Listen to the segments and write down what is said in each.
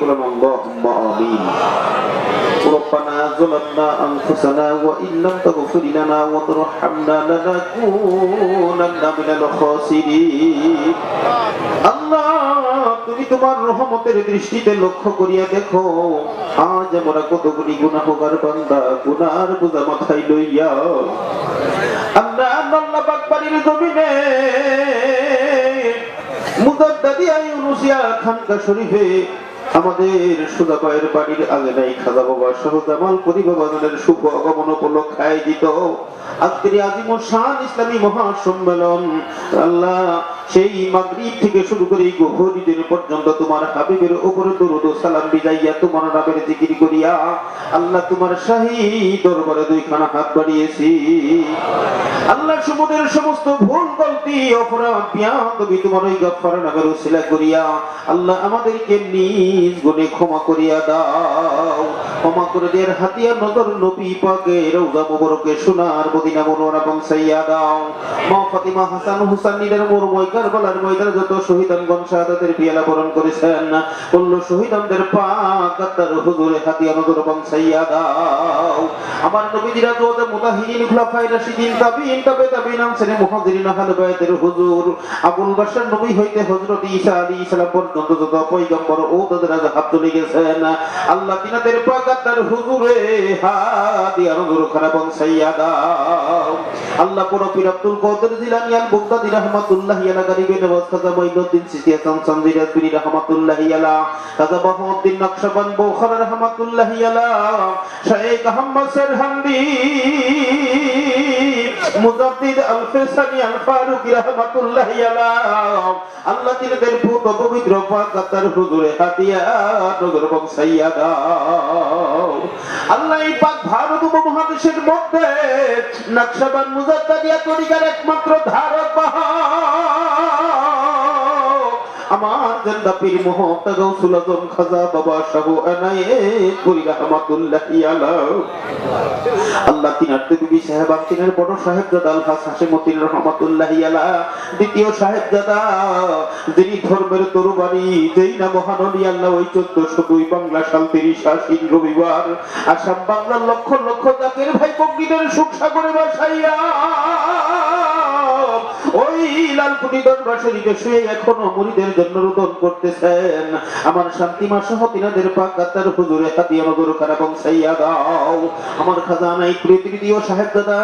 বলেন আল্লাহুম্মা আমিন। ربنا ظلمنا أنفسنا وإن لم تغفر لنا وترحمنا لنكونن من الخاسرين আল্লাহ তুমি তোমার রহমতের দৃষ্টিতে লক্ষ্য করিয়া দেখো আজ আমরা কতগুলি গুনাহগার বান্দা গুনার বোঝা মাথায় লইয়া আমরা আল্লাহ পাক বাড়ির জমিনে মুজাদ্দাদিয়া ইউনুসিয়া খানকা শরীফে আমাদের সুদাপায়ের বাড়ির আঙিনায় খাজা বাবা সহ জামাল পরিবারের শুভ আগমন উপলক্ষে আয়োজিত আজকের আজিমুল শান ইসলামী মহাসম্মেলন আল্লাহ সেই মাগরিব থেকে শুরু করে গভীর দিন পর্যন্ত তোমার হাবিবের উপরে দরুদ ও সালাম বিজাইয়া তোমার নামের জিকির করিয়া আল্লাহ তোমার শাহী দরবারে দুইখানা হাত বাড়িয়েছি আল্লাহ সমুদ্রের সমস্ত ভুল গলতি অপরাধ বিয়াদবি তোমার ওই গফফার নামের উসিলা করিয়া আল্লাহ আমাদেরকে নিজ গুণে ক্ষমা করিয়া দাও ক্ষমা করে দেওয়ার হাতিয়া নজর নবী পাকের রওজা মুবারকে সোনার মদিনা মুনওয়ারা পৌঁছাইয়া দাও মা ফাতিমা হাসান হুসাইনের মরময় কারবালার ময়দানে যত শহীদানগণ শাহাদাতের পিয়ালা বরণ করেছেন কুল্লু শহীদানদের পাক আত্মার হুজুরে হাতিয়া নজর পৌঁছাইয়া দাও আমার নবীজিরা যত মুতাহিদিন খুলাফায়ে রাশিদিন তাবিঈন তাবিঈন আনসারে মুহাজিরিন আহলে বাইতের হুজুর আবুল বাশার নবী হইতে হযরত ঈসা আলাইহিস সালাম পর্যন্ত যত পয়গম্বর ও তাদের হাত তুলে গেছেন আল্লাহ তিনাদের পাক আত্মার হুজুরে হাতিয়া নজর খানা পৌঁছাইয়া দাও আল্লাহ পুরো পীর আব্দুল কাদের জিলানী আল বুগদাদি রাহমাতুল্লাহি আলাইহি গরিবে নওয়াজ খাজা মঈনুদ্দিন চিশতি হাসান চান্দিরি রাজবি রাহমাতুল্লাহি আলাইহি খাজা বাহাউদ্দিন নকশবন্দ বুখারী রাহমাতুল্লাহি আলাইহি শাইখ আহমদ সেরহান্দি মুজাদ্দিদ আল ফিসানি আল ফারুকি রাহমাতুল্লাহি আলাইহি আল্লাহ তিনাদের পুত পবিত্র পাক আত্মার হুজুরে হাতিয়া নজর পৌঁছাইয়া দাও আল্লাহ এই পাক ভারত উপমহাদেশের মধ্যে নকশবন্দ মুজাদ্দিদিয়া তরিকার একমাত্র ধারক বাহক আমার জিন্দা পীর মুহাম্মদ গাউসুল আজম খাজা বাবা শাহ এনায়েত পুরি রাহমাতুল্লাহি আলাইহি আল্লাহ তিনার বিবি সাহেব তিনার বড় সাহেবজাদা আল হাসিমউদ্দিন রাহমাতুল্লাহি আলাইহি দ্বিতীয় সাহেবজাদা যিনি ধর্মের তরবারি যেই না মহান ওলি আল্লাহ ওই 1402 বাংলা সাল 30 আশ্বিন রবিবার আসাম বাংলার লক্ষ লক্ষ জাতির ভাই বঙ্গীদের সুখ সাগরে ভাসাইয়া ওই লালকুটি দরবার শরীফে শুয়ে এখনো মুরিদের জন্য রোদন করতেছেন আমার শান্তিমা সহ তিনাদের পাক আত্মার হুজুরে হাতিয়া নজর খানা পৌঁছাইয়া দাও আমার খাজানাই তৃতীয় সাহেবজাদা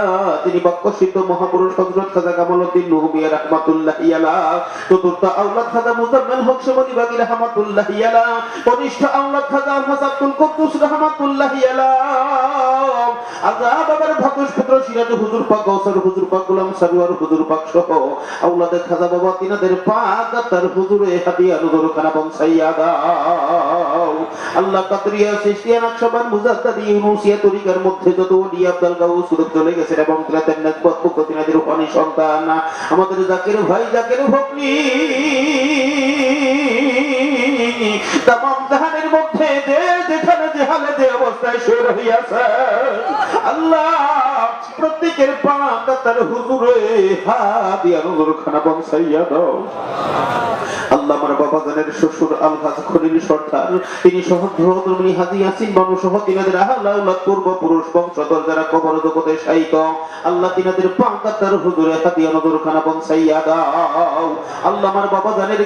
তিনি বাক্যসিদ্ধ মহাপুরুষ হযরত খাজা কামালউদ্দিন নুহমিয়া রাহমাতুল্লাহি আলাইহি চতুর্থ আওলাদ খাজা মুজাম্মেল হক শমনি বাগী রাহমাতুল্লাহি আলাইহি কনিষ্ঠ আওলাদ খাজা আব্দুল কুদ্দুস রাহমাতুল্লাহি আলাইহি আজাদ আবার ভাতুষ পুত্র সিরাজ হুজুর পাক গৌসর হুজুর পাক গোলাম সারওয়ার হুজুর পাক সহ আওলাদে খাজা বাবা তিনাদের পাক আত্মার হুজুরে হাদিয়া নজর খানা পৌঁছাইয়া দাও আল্লাহ কাদরিয়া চিশতিয়া নকশবন্দ মুজাদ্দিদি ইউনুসিয়া তরিকার মধ্যে যত ওলি আব্দুল গাউস সুরত চলে গেছে এবং তিনাদের নিসবত পক্ষ তিনাদের রূহানি সন্তান আমাদের জাকির ভাই জাকির ভগ্নি तमाम জাহানের মধ্যে যে যেখানে যে হালে যে অবস্থায় শুয়ে রহিয়াছে আল্লাহ প্রত্যেকের পাক আত্মার হুজুরে হাদিয়া নজর খানা পৌঁছাইয়া দাও আল্লাহ আমার বাবা জানের শ্বশুর আলহাজ খলিল সরদার তিনি সহধর্মী হাজী ইয়াসিন বানু সহ তিনাদের আহলে আওলাদ পূর্বপুরুষ বংশধর যারা কবর জগতে শায়িত আল্লাহ তিনাদের পাক আত্মার হুজুরে হাদিয়া নজর খানা পৌঁছাইয়া দাও আল্লাহ আমার বাবা জানের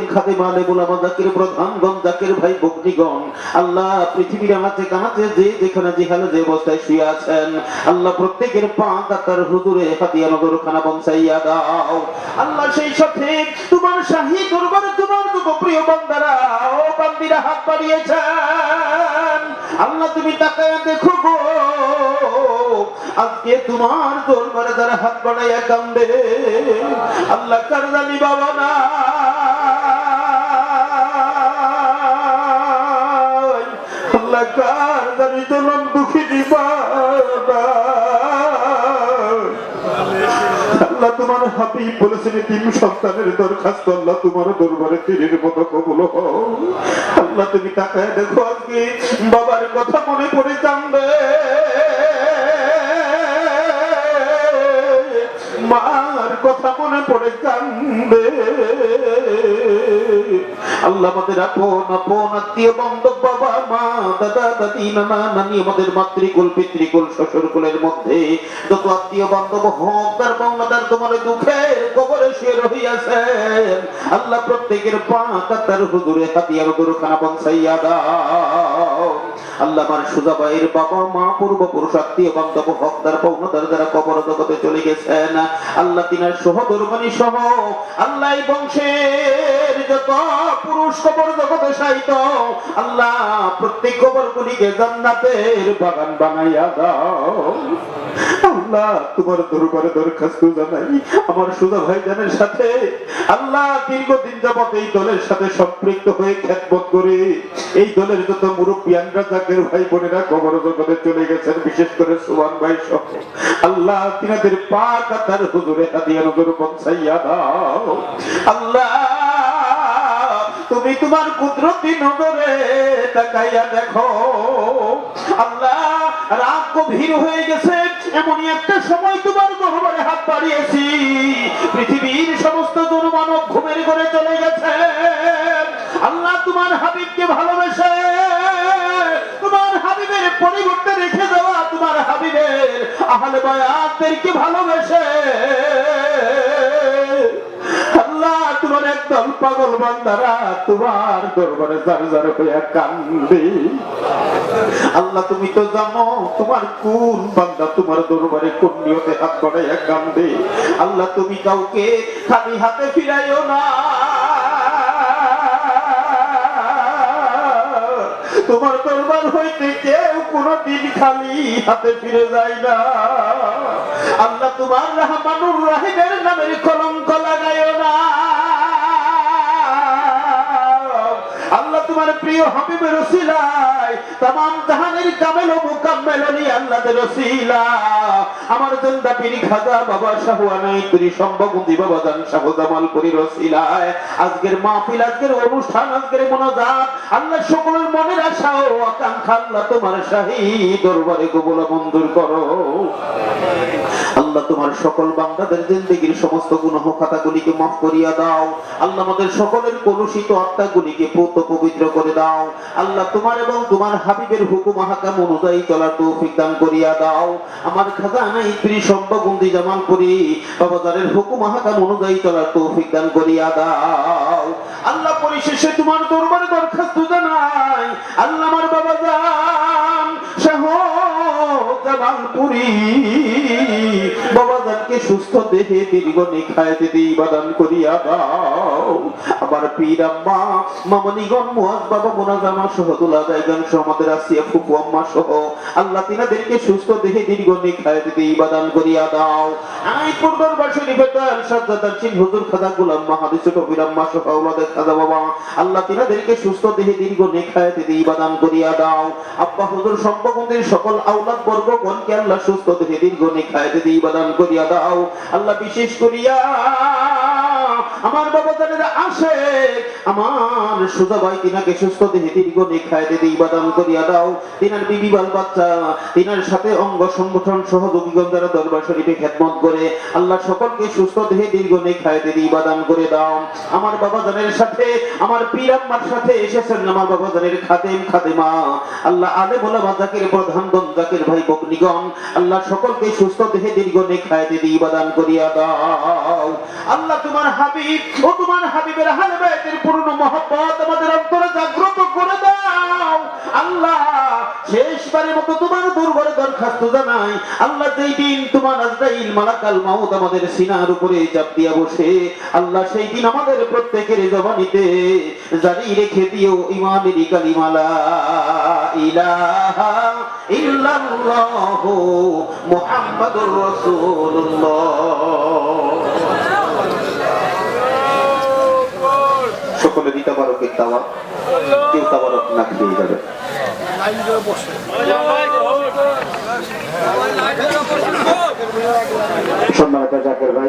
খাদেম আলেমুল আমা জাকির প্রধানগণ জাকির ভাই বগ্নিগণ আল্লাহ পৃথিবীর মাঝে কাছে যে যেখানে যে হালে যে অবস্থায় শুয়ে আছেন আল্লাহ প্রত্যেকের পাক আত্মার হুজুরে হাদিয়া নজর খানা পৌঁছাইয়া দাও আল্লাহ সেই সাথে তোমার শাহী দরবারে তোমার যত প্রিয় বান্দারা ও বান্দিরা হাত বাড়িয়েছেন আল্লাহ তুমি তাকায়া দেখো গো আজকে তোমার দরবারে যারা হাত বাড়াইয়া কান্দে আল্লাহ কারজানি বাবা না আল্লাহ কারজানি জনম দুঃখিনী বাবা আল্লাহ তোমার হাবিব বলেছেন তিন সন্তানের দরখাস্ত আল্লাহ তোমার দরবারে তীরের মতো কবুল হও আল্লাহ তুমি তাকায় দেখো আজকে বাবার কথা মনে পড়ে জানবে মার কথা মনে পড়ে কান্দে। আল্লাহ আমাদের আপন আপন আত্মীয় বান্ধব, বাবা মা দাদা দাদি নানা নানি, আমাদের মাতৃকুল পিতৃকুল শ্বশুরকুলের মধ্যে যত আত্মীয় বান্ধব হোক তার বাংলাদার তোমার দুঃখের কবরে শুয়ে রহিয়াছেন, আল্লাহ প্রত্যেকের পাক তার হুজুরে হাতিয়ার দরখানা পৌঁছাইয়া দাও। আল্লাহ আমার সুজা ভাইয়ের বাবা মা পূর্বপুরুষ আত্মীয় বান্ধব হকদার পৌনদার যারা কবর জগতে চলে গেছেন, আল্লাহ তিনার সহধর্মিণী সহ আল্লাহ এই বংশের যত পুরুষ কবর জগতে সাহিত্য, আল্লাহ প্রত্যেক কবরগুলিকে জান্নাতের বাগান বানাইয়া দাও। আল্লাহ তোমার দরবারে দরখাস্ত জানাই আমার সুজা ভাইজানের সাথে আল্লাহ দীর্ঘদিন যাবত এই দলের সাথে সম্পৃক্ত হয়ে খেদমত করে এই দলের যত মুরব্বিয়ানরা জাকের ভাই বোনেরা কবর জগতে চলে গেছেন, বিশেষ করে সুবহান ভাই সহ আল্লাহ তিনাদের পাক তার হুজুরে হাদিয়া নজর পৌঁছাইয়া দাও। আল্লাহ তুমি তোমার কুদরতি নজরে তাকাইয়া দেখো। আল্লাহ রাত গভীর হয়ে গেছে, এমনই একটা সময় তোমার দরবারে হাত বাড়িয়েছি, পৃথিবীর সমস্ত জনমানব ঘুমের ঘরে চলে গেছে। আল্লাহ তোমার হাবিবকে ভালোবেসে তোমার হাবিবের পরিবর্তে রেখে দেওয়া তোমার হাবিবের আহলে বায়াতদেরকে ভালোবেসে আল্লাহ তোমার একদল পাগল বান্দারা তোমার দরবারে জার জার হইয়া কান্দে। আল্লাহ তুমি তো জানো তোমার কোন বান্দা তোমার দরবারে কোন নিয়তে হাত বাড়াইয়া কান্দে। আল্লাহ তুমি কাউকে খালি হাতে ফিরাইও না, তোমার দরবার হইতে কেউ কোনদিন খালি হাতে ফিরে যায় না। আল্লাহ তোমার রহমানুর রহিমের নামের কলঙ্ক লাগাইও না। আল্লাহ তোমার প্রিয় হাবিবের ওসিলায় तमाम জাহানের কামেল ও মুকাম্মেল আলী আল্লাহর ওসিলা আমার জিন্দা পীর খাজা বাবা শাহওয়ানাই তুরি সম্ভবুন্দি বাবা জান শাহ জামালপুরীর ওসিলায় আজকের মাহফিল, আজকের অনুষ্ঠান, আজকের মোনাজাত আল্লাহ সকলের মনের আশা ও আকাঙ্ক্ষা আল্লাহ তোমার শাহী দরবারে কবুল মঞ্জুর করো। আল্লাহ তোমার সকল বান্দাদের জিন্দেগীর সমস্ত গুনাহ খাতাগুলিকে মাফ করিয়া দাও। আল্লাহ আমাদের সকলের কলুষিত আত্মাগুলিকে পূত পবিত্র করে দাও। আল্লাহ তোমার এবং তোমার হাবিবের হুকুম আহকাম অনুযায়ী চলার তৌফিক দান করিয়া দাও। আমার খাজানা ইত্রি সম্ভবুন্দি জামালপুরী বাবাজানের হুকুম আহকাম অনুযায়ী চলার তৌফিক দান করিয়া দাও। আল্লাহ পরিশেষে তোমার দরবারে দরখাস্ত জানাই, আল্লাহ আমার বাবাজান শাহ জামালপুরী বাবাজানকে সুস্থ দেহে দীর্ঘ নিখায়াত ইবাদত করিয়া দাও। আমার পীর আম্মা মামনিগণ মুয়াজ বাবা মুনাজামা সহ দুলা জায়গান সহ আমাদের আসিয়া ফুফু আম্মা সহ আল্লাহ তিনাদেরকে সুস্থ দেহে দীর্ঘ নিখায়াত ইবাদত করিয়া দাও। আমি দরবার শরীফে তার সাজ্জাদার চিন হুজুর খাজা গোলাম মাহাদি ছোট পীর আম্মা সহ আওলাদের খাজা বাবা আল্লাহ তিনাদেরকে সুস্থ দেহে দীর্ঘ নিখায়াত ইবাদত করিয়া দাও। আব্বা হুজুর সম্পদের সকল আওলাদ বর্গগণকে আল্লাহ সুস্থ দেহে দীর্ঘ নিখায়াত ইবাদত করিয়া দাও। আল্লাহ বিশেষ করিয়া আমার বাবাজানের আসে আমার সুজা ভাই তিনাকে সুস্থ দেহে দীর্ঘ নিখায়াত ইবাদত করিয়া দাও। তিনার বিবি বাল বাচ্চা তিনার সাথে অঙ্গ সংগঠন সহযোগীগণ যারা দরবার শরীফে খেদমত করে আল্লাহ সকলকে সুস্থ দেহে দীর্ঘ নিখায়াত ইবাদত করে দাও। আমার বাবাজানের সাথে আমার পীর আম্মার সাথে এসেছেন আমার বাবাজানের খাদেম খাদেমা আল্লাহ আলেম ওলামা জাকির প্রধানগণ জাকির ভাই বকনিগণ আল্লাহ সকলকে সুস্থ দেহে দীর্ঘ নিখায়াত ইবাদত করিয়া দাও। আল্লাহ তোমার হাবিব ও তোমার হাবিবের আহলে বাইতের পূর্ণ মহব্বত আমাদের অন্তরে জাগ্রত করে দাও। আল্লাহ শেষবারের মতো তোমার দরবারে দরখাস্ত জানাই, আল্লাহ যেই দিন তোমার আজরাইল মালাকাল মাউত আমাদের সিনার উপরে চাপ দিয়া বসে আল্লাহ সেই দিন আমাদের প্রত্যেকের জবানিতে জারি রেখে দিও ঈমানের কালিমা লা ইলাহা ইল্লাল্লাহু মুহাম্মাদুর রাসূলুল্লাহ। সকলে দিতে পারো কে দাওয়াত, কেউ তাবারক না খেয়ে যাবে। সম্মানিত জাকির ভাই।